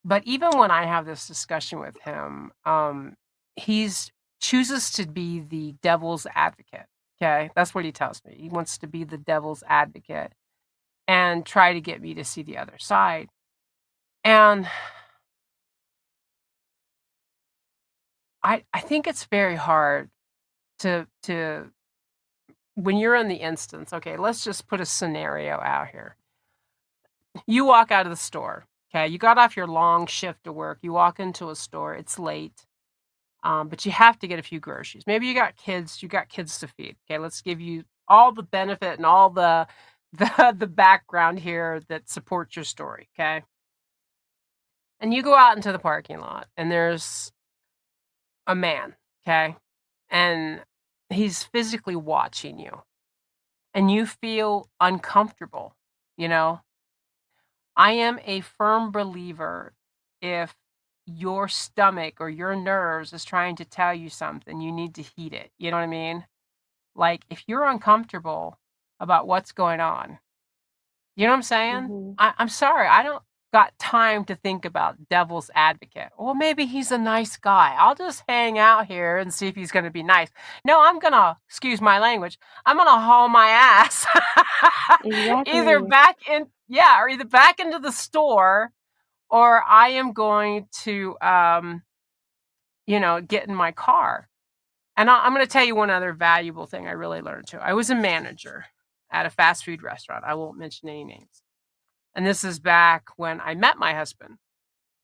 But even when I have this discussion with him, he's chooses to be the devil's advocate. Okay, that's what he tells me. He wants to be the devil's advocate and try to get me to see the other side. And I think it's very hard to when you're in the instance. Okay, let's just put a scenario out here. You walk out of the store. Okay, you got off your long shift to work. You walk into a store. It's late. But you have to get a few groceries. Maybe you got kids to feed. Okay, let's give you all the benefit and all the the background here that supports your story. Okay, and you go out into the parking lot, and there's a man. Okay, and he's physically watching you, and you feel uncomfortable. You know, I am a firm believer if your stomach or your nerves is trying to tell you something, you need to heed it. You know what I mean? Like, if you're uncomfortable about what's going on, you know what I'm saying? Hmm. I'm sorry, I don't got time to think about devil's advocate. Well, maybe he's a nice guy. I'll just hang out here and see if he's gonna be nice. No, I'm gonna, excuse my language, I'm gonna haul my ass either Exactly. back in, yeah, or either back into the store, or I am going to, get in my car. And I'm going to tell you one other valuable thing I really learned too. I was a manager at a fast food restaurant. I won't mention any names. And this is back when I met my husband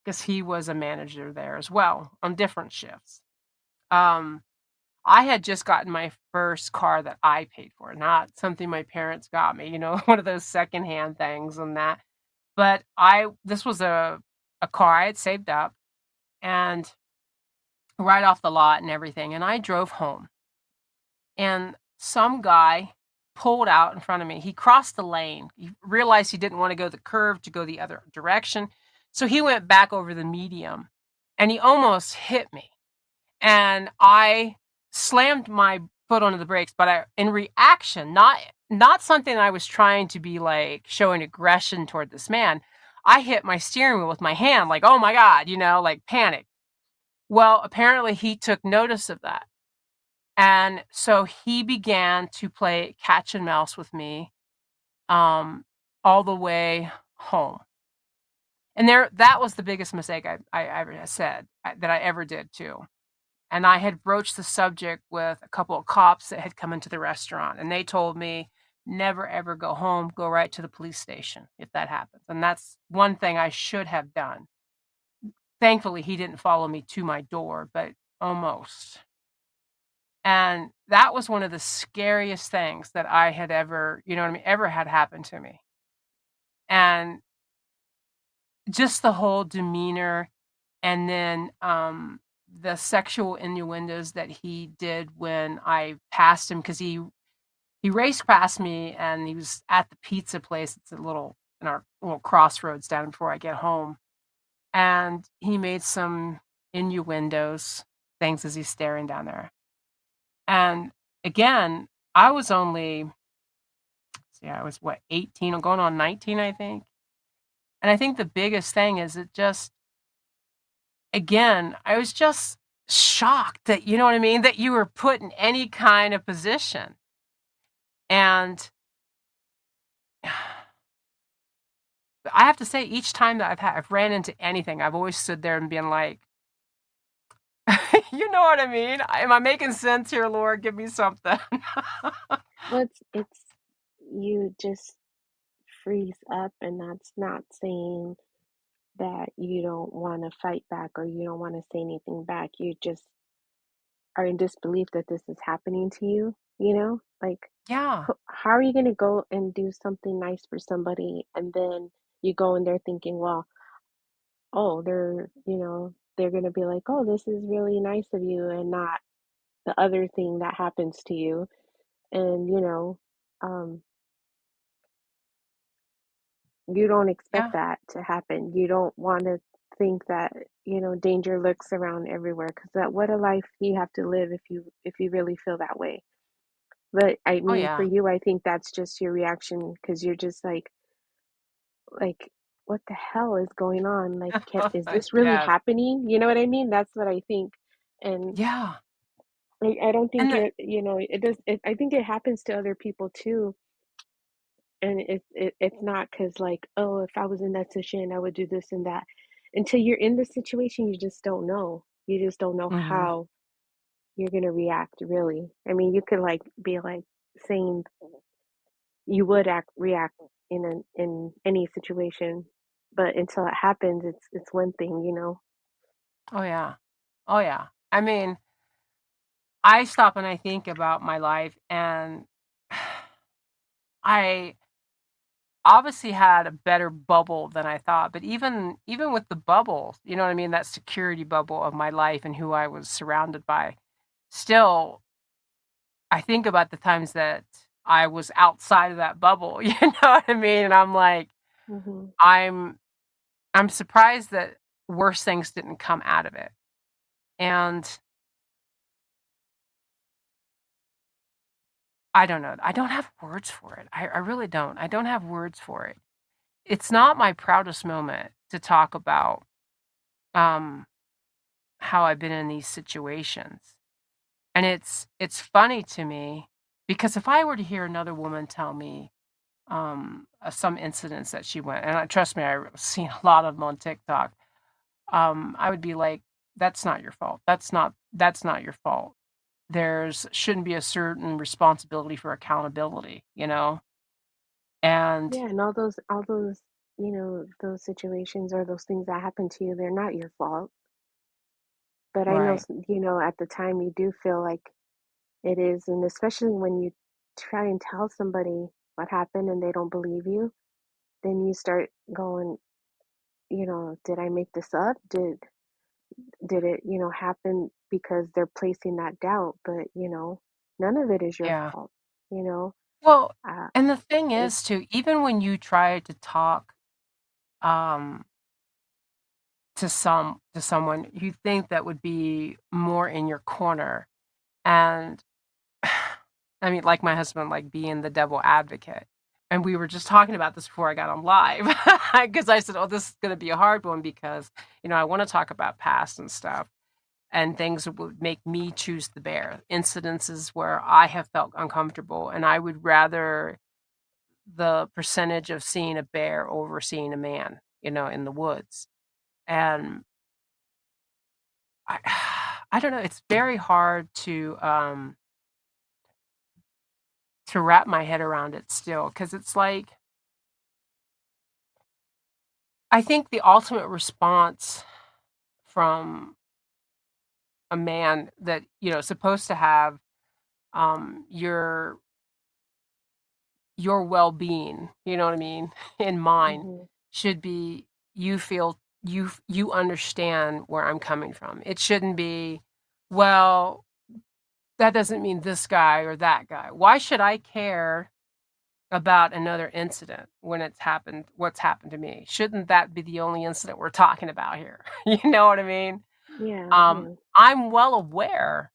because he was a manager there as well on different shifts. Um, I had just gotten my first car that I paid for, not something my parents got me, one of those secondhand things and that. But this was a car I had saved up and right off the lot and everything. And I drove home and some guy pulled out in front of me. He crossed the lane. He realized he didn't want to go the curve to go the other direction. So he went back over the medium and he almost hit me. And I slammed my foot onto the brakes, but in reaction, not something I was trying to be like showing aggression toward this man. I hit my steering wheel with my hand, like, oh my God, like panic. Well, apparently he took notice of that. And so he began to play catch and mouse with me, um, all the way home. And that was the biggest mistake I ever said that I ever did too. And I had broached the subject with a couple of cops that had come into the restaurant, and they told me, never ever go home, go right to the police station if that happens. And that's one thing I should have done. Thankfully, he didn't follow me to my door, but almost. And that was one of the scariest things that I had ever, you know what I mean, ever had happen to me. And just the whole demeanor and then the sexual innuendos that he did when I passed him because he raced past me and he was at the pizza place. It's a little in our little crossroads down before I get home. And he made some innuendos, things as he's staring down there. And again, I was only I was what, 18 or going on 19, I think. And I think the biggest thing is it just, again, I was just shocked that, you know what I mean, that you were put in any kind of position. And I have to say, each time that I've ran into anything, I've always stood there and been like, you know what I mean? Am I making sense here, Lord? Give me something. Well, it's you just freeze up, and that's not saying that you don't want to fight back or you don't want to say anything back. You just are in disbelief that this is happening to you, you know? Like, Yeah. how are you going to go and do something nice for somebody and then you go in there thinking, well, oh, they're going to be like, oh, this is really nice of you, and not the other thing that happens to you. And, um, you don't expect Yeah. that to happen. You don't want to think that, danger lurks around everywhere, because that what a life you have to live if you really feel that way. But I Oh, mean, for yeah. you, I think that's just your reaction because you're just like what the hell is going on? Like, is this really Yes. happening? You know what I mean? That's what I think. And Yeah. I don't And think the it does. I think it happens to other people too. And it's not because, like, oh, if I was in that situation, I would do this and that. Until you're in the situation, you just don't know. You just don't know Mhm. how you're gonna react, really. I mean, you could like be like saying you would react in any situation, but until it happens, it's one thing, you know. Oh, yeah. Oh, yeah. I mean, I stop and I think about my life, and I obviously had a better bubble than I thought, but even with the bubble, you know what I mean, that security bubble of my life and who I was surrounded by, still, I think about the times that I was outside of that bubble, you know what I mean? And I'm like, Mhm. I'm I'm surprised that worse things didn't come out of it. And I don't know. I don't have words for it. I really don't. I don't have words for it. It's not my proudest moment to talk about um how I've been in these situations. And it's funny to me because if I were to hear another woman tell me some incidents that she went, and trust me, I've seen a lot of them on TikTok. I would be like, that's not your fault. That's not your fault. There's shouldn't be a certain responsibility for accountability, you know? And Yeah, and all those, those situations or those things that happen to you, they're not your fault. But I know, right. at the time you do feel like it is, and especially when you try and tell somebody what happened and they don't believe you, then you start going, did I make this up? Did it, happen because they're placing that doubt? But, none of it is your Yeah. fault, you know? Well, Uh, and the thing it, is too, even when you try to talk um to someone you think that would be more in your corner, and I mean, like my husband, like being the devil advocate. And we were just talking about this before I got on live because I said, "Oh, this is going to be a hard one because I want to talk about past and stuff and things that would make me choose the bear, incidences where I have felt uncomfortable, and I would rather the percentage of seeing a bear over seeing a man, in the woods." And I, I don't know. It's very hard to wrap my head around it still because it's like I think the ultimate response from a man that, is supposed to have, your well-being, you know what I mean, in mind, mhm, should be you feel you understand where I'm coming from. It shouldn't be, "Well, that doesn't mean this guy or that guy." Why should I care about another incident when what's happened to me? Shouldn't that be the only incident we're talking about here? You know what I mean? yeah, yeah. I'm well aware.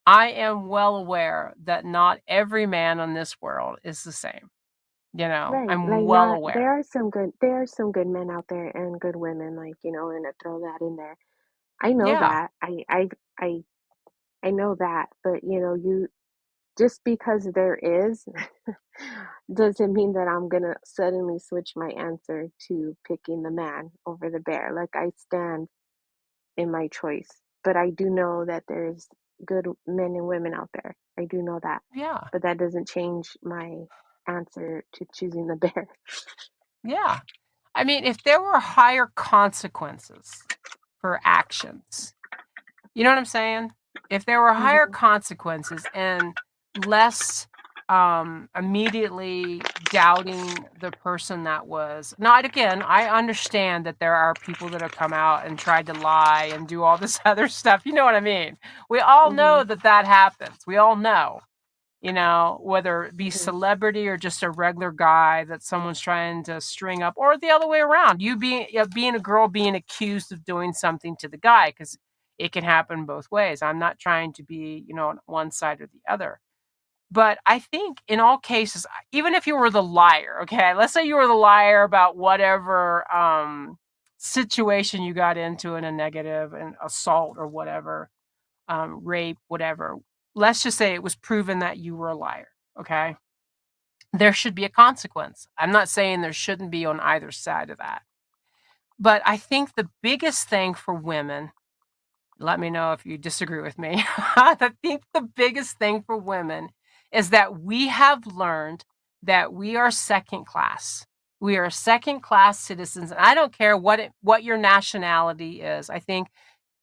I am well aware that not every man on this world is the same. Right. I'm Like, well not aware. there are some good men out there and good women, like, and to throw that in there. I know Yeah, that. I I know that, but you just because there is doesn't mean that I'm gonna suddenly switch my answer to picking the man over the bear. Like, I stand in my choice, but I do know that there's good men and women out there. I do know that, yeah, but that doesn't change my answer to choosing the bear. yeah. I mean, if there were higher consequences for actions, you know what I'm saying? If there were higher Mhm. consequences and less, immediately doubting the person that was not again, I understand that there are people that have come out and tried to lie and do all this other stuff, you know what I mean? We all know Mhm. that that happens. We all know. Whether it be Mhm. celebrity or just a regular guy that someone's trying to string up, or the other way around. You being a girl being accused of doing something to the guy, because it can happen both ways. I'm not trying to be, on one side or the other. But I think in all cases, even if you were the liar, okay, let's say you were the liar about whatever situation you got into in a negative and assault or whatever, rape, whatever. Let's just say it was proven that you were a liar, okay? There should be a consequence. I'm not saying there shouldn't be on either side of that. But I think the biggest thing for women, let me know if you disagree with me. I think the biggest thing for women is that we have learned that we are second class. We are second class citizens. And I don't care what your nationality is. I think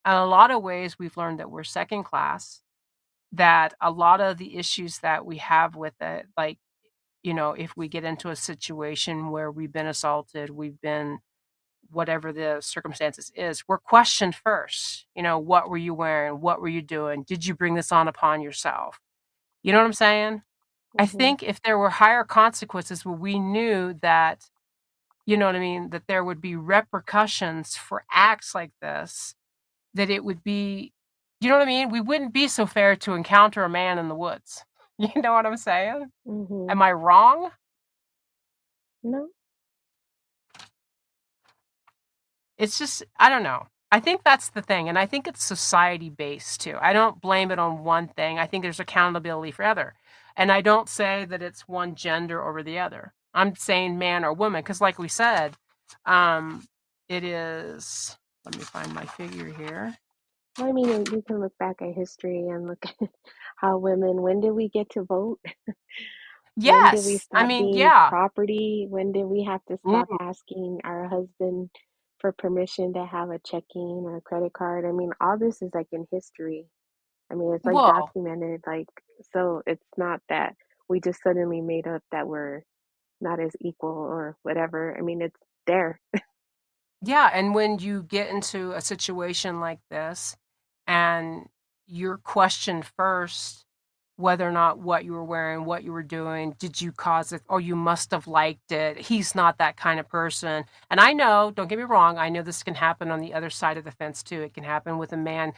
in a lot of ways we've learned that we're second class, that a lot of the issues that we have with it, like, if we get into a situation where we've been assaulted, we've been whatever the circumstances is, we're questioned first. What were you wearing? What were you doing? Did you bring this on upon yourself? You know what I'm saying? I Hmm. think if there were higher consequences where we knew that, you know what I mean, that there would be repercussions for acts like this, that it would be, you know what I mean? We wouldn't be so fair to encounter a man in the woods. You know what I'm saying? Hmm. Am I wrong? No. It's just, I don't know. I think that's the thing, and I think it's society based too. I don't blame it on one thing. I think there's accountability for other. And I don't say that it's one gender over the other. I'm saying man or woman because like we said, um it is, let me find my figure here. Well, I mean, we can look back at history and look at how women, when did we get to vote? When did we Yes. I stop mean, being yeah. property? When did we have to stop Mm, asking our husband for permission to have a checking or a credit card? I mean, all this is like in history. I mean, it's like well, documented, like, so it's not that we just suddenly made up that we're not as equal or whatever. I mean, it's there. yeah, and when you get into a situation like this and you're questioned first whether or not what you were wearing, what you were doing, did you cause it? Oh, you must have liked it. He's not that kind of person. And I know, don't get me wrong, I know this can happen on the other side of the fence too. It can happen with a man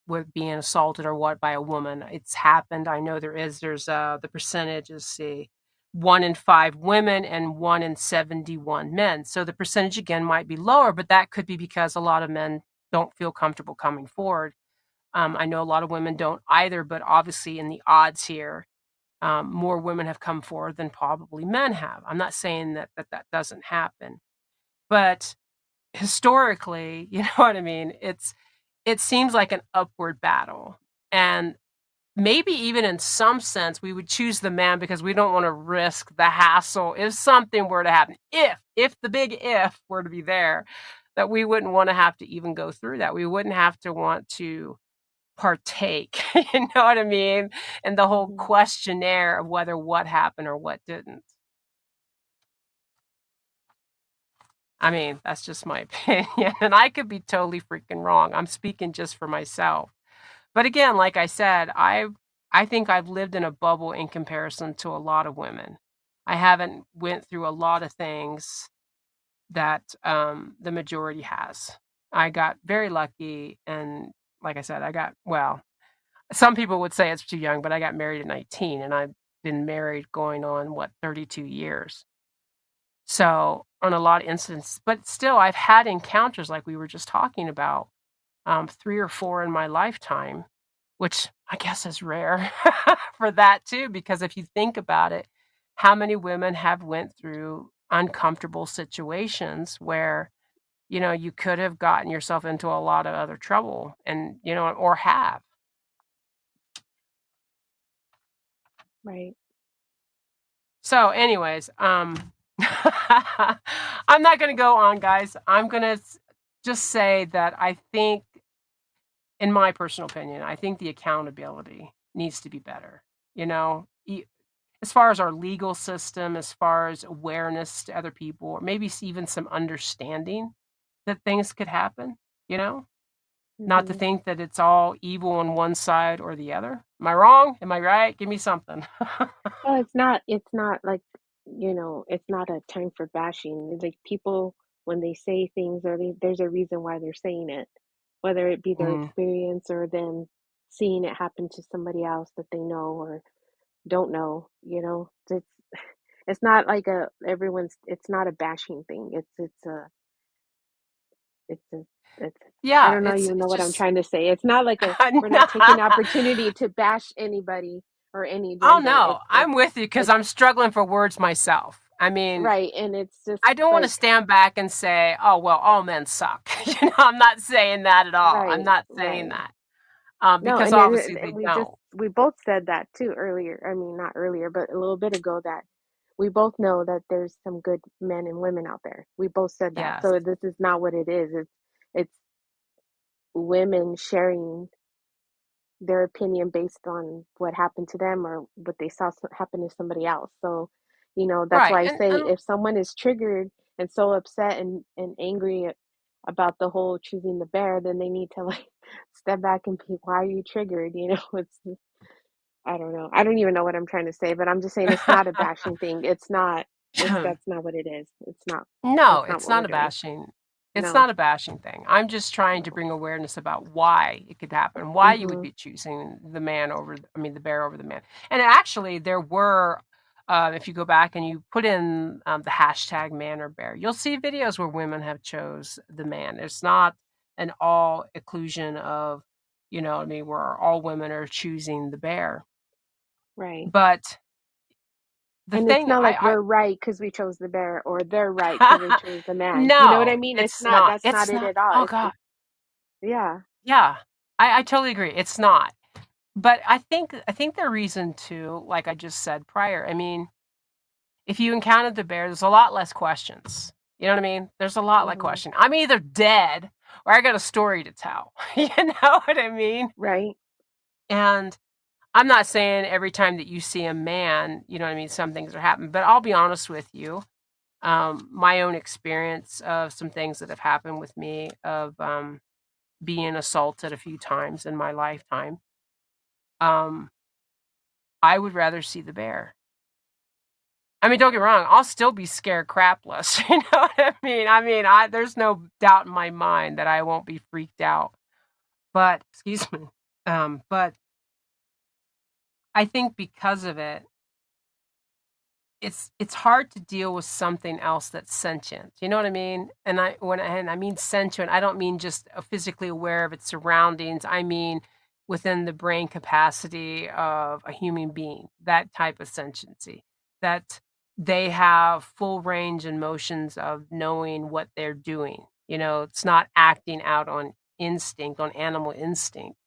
with being assaulted or what by a woman. It's happened. I know there's the percentage is see 1 in 5 women and 1 in 71 men. So the percentage again might be lower, but that could be because a lot of men don't feel comfortable coming forward. I know a lot of women don't either, but obviously in the odds here, more women have come forward than probably men have. I'm not saying that doesn't happen, but historically, you know what I mean? It seems like an upward battle. And maybe even in some sense, we would choose the man because we don't want to risk the hassle if something were to happen. If the big if were to be there, that we wouldn't want to have to even go through that. We wouldn't have to want to partake, you know what I mean? And the whole Hmm. questionnaire of whether what happened or what didn't. I mean, that's just my opinion, and I could be totally freaking wrong. I'm speaking just for myself. But again, like I said, I think I've lived in a bubble in comparison to a lot of women. I haven't went through a lot of things that the majority has. I got very lucky, and like I said, I got well. Some people would say it's too young, but I got married at 19, and I've been married going on what 32 years. So on a lot of instances, but still, I've had encounters like we were just talking about 3 or 4 in my lifetime, which I guess is rare for that too, because if you think about it, how many women have went through uncomfortable situations where, you could have gotten yourself into a lot of other trouble and, or have. Right. So anyways, I'm not going to go on, guys. I'm going to just say that I think, in my personal opinion, I think the accountability needs to be better. You know, as far as our legal system, as far as awareness to other people, or maybe even some understanding that things could happen, you know? Not to Hmm. think that it's all evil on one side or the other. Am I wrong? Am I right? Give me something. Well, it's not like, it's not a time for bashing. It's like people, when they say things, or there's a reason why they're saying it, whether it be their Mm, experience or them seeing it happen to somebody else that they know, don't know, you know. It's not like a everyone's it's not a bashing thing. It's a it's I Yeah, don't know even it's know what I'm just trying to say. It's not like a we're not taking opportunity to bash anybody or any oh, gender. no, I'm with you because 'cause It's I'm struggling for words myself. I mean, right, and it's just I don't wanna like stand back and say, "Oh, well, all men suck." I'm not saying that at all. I'm right, not saying right. that, No, because and then obviously they don't. we both said that too earlier. I mean, not earlier, but a little bit ago that we both know that there's some good men and women out there. We both said that. Yes. So this is not what it is. It's women sharing their opinion based on what happened to them or what they saw happen to somebody else. So, you know, that's Right, why I and say and if someone is triggered and so upset and angry about the whole choosing the bear, then they need to like step back and be, why are you triggered? You know, I don't know. I don't even know what I'm trying to say, but I'm just saying it's not a bashing thing. It's not, that's not what it is. No, That's not it's what we're not a doing. bashing it's No, not a bashing thing. I'm just trying to no. bring awareness about why it could happen, why you would Mm-hmm. be choosing the man over I mean, the bear over the man. And actually, there were, if you go back and you put in, the hashtag man or bear, you'll see videos where women have chose the man. It's not an all occlusion of, you know what I mean, where all women are choosing the bear. Right. But the And it's thing not like I we're right because we chose the bear or they're right because they chose the man. You know what I No, mean? it's not. That's not It's it not. at all. Oh god. Yeah, Yeah. I totally agree. It's not. But I think the reason too, like I just said prior, I mean, if you encountered the bear, there's a lot less questions. You know what I mean? There's a lot like hmm question. I'm either dead or I got a story to tell. You know what I mean? right. And I'm not saying every time that you see a man, you know what I mean, some things are happening, but I'll be honest with you. My own experience of some things that have happened with me of being assaulted a few times in my lifetime. Um, I would rather see the bear. I mean, don't get me wrong, I'll still be scared crapless, you know what I mean? I there's no doubt in my mind that I won't be freaked out, but excuse me, but I think because of it, it's hard to deal with something else that's sentient, you know what I mean? And I mean sentient, I don't mean just, physically aware of its surroundings, I mean within the brain capacity of a human being, that type of sentiency, that they have full range and motions of knowing what they're doing, you know, it's not acting out on instinct, on animal instinct,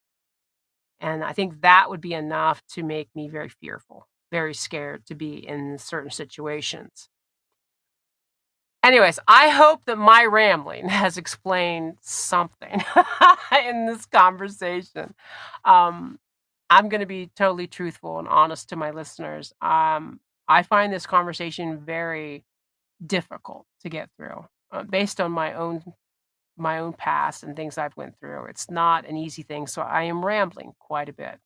and I think that would be enough to make me very fearful, very scared to be in certain situations. Anyways, I hope that my rambling has explained something in this conversation. Um, I'm going to be totally truthful and honest to my listeners. I find this conversation very difficult to get through, based on my own past and things I've went through. It's not an easy thing, so I am rambling quite a bit.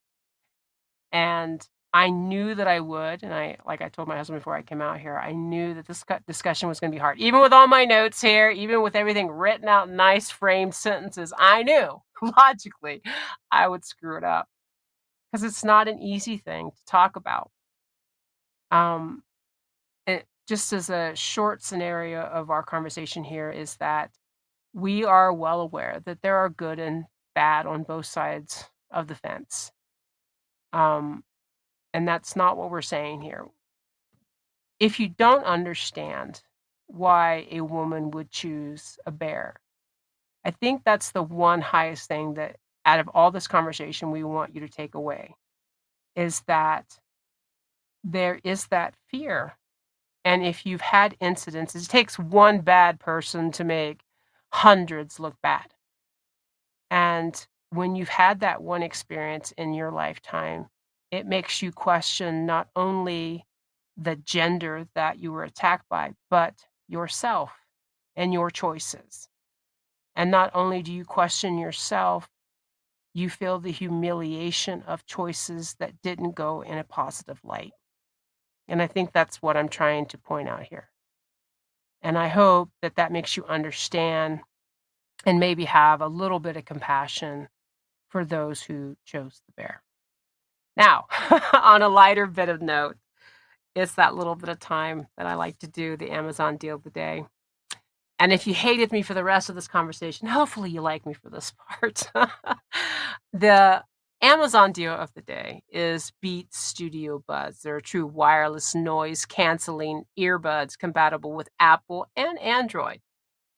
And I knew that I would, and I like I told my husband before I came out here, I knew that this discussion was gonna be hard. Even with all my notes here, even with everything written out in nice framed sentences, I knew logically I would screw it up because it's not an easy thing to talk about. Um, just as a short scenario of our conversation here is that we are well aware that there are good and bad on both sides of the fence. Um, and that's not what we're saying here. If you don't understand why a woman would choose a bear, I think that's the one highest thing that out of all this conversation we want you to take away is that there is that fear. And if you've had incidents, it takes one bad person to make hundreds look bad. And when you've had that one experience in your lifetime, it makes you question not only the gender that you were attacked by, but yourself and your choices. And not only do you question yourself, you feel the humiliation of choices that didn't go in a positive light. And I think that's what I'm trying to point out here. And I hope that that makes you understand and maybe have a little bit of compassion for those who chose the bear. Now, on a lighter bit of note, it's that little bit of time that I like to do the Amazon deal of the day. And if you hated me for the rest of this conversation, hopefully you like me for this part. The Amazon deal of the day is Beats Studio Buds. They're a true wireless noise canceling earbuds compatible with Apple and Android.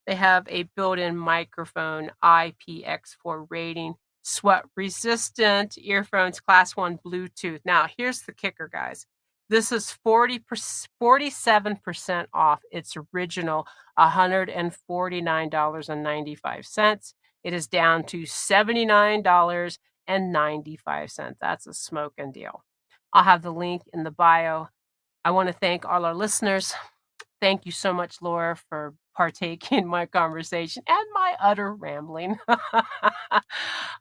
They have a built-in microphone, IPX4 rating, sweat-resistant earphones, Class 1 Bluetooth. Now, here's the kicker, guys. This is 47% off its original $149.95. It is down to $79.95. That's a smoking deal. I'll have the link in the bio. I want to thank all our listeners. Thank you so much, Laura, for partaking in my conversation and my utter rambling.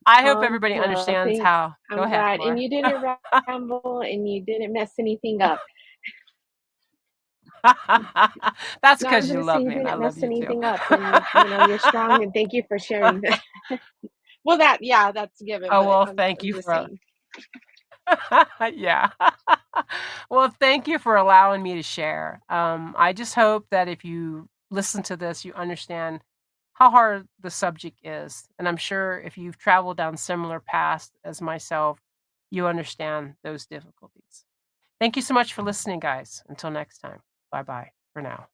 I hope everybody Well, understands thanks. how. Go I'm ahead, glad. And Laura. you didn't ramble and you didn't mess anything up. That's No, I was because going you to say love you me and I didn't love mess you too. anything up. And, you're strong and thank you for sharing that. Well, yeah, that's given, Oh, but well, thank I'm you just for saying. yeah. Well, thank you for allowing me to share. I just hope that if you listen to this, you understand how hard the subject is. And I'm sure if you've traveled down similar paths as myself, you understand those difficulties. Thank you so much for listening, guys. Until next time, bye bye for now.